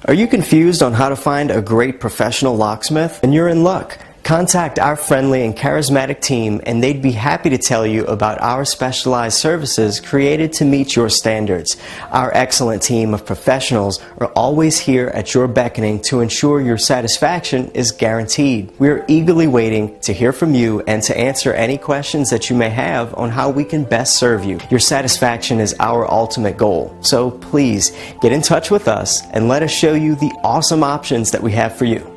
Are you confused on how to find a great professional locksmith? Then you're in luck. Contact our friendly and charismatic team and they'd be happy to tell you about our specialized services created to meet your standards. Our excellent team of professionals are always here at your beckoning to ensure your satisfaction is guaranteed. We're eagerly waiting to hear from you and to answer any questions that you may have on how we can best serve you. Your satisfaction is our ultimate goal. So please get in touch with us and let us show you the awesome options that we have for you.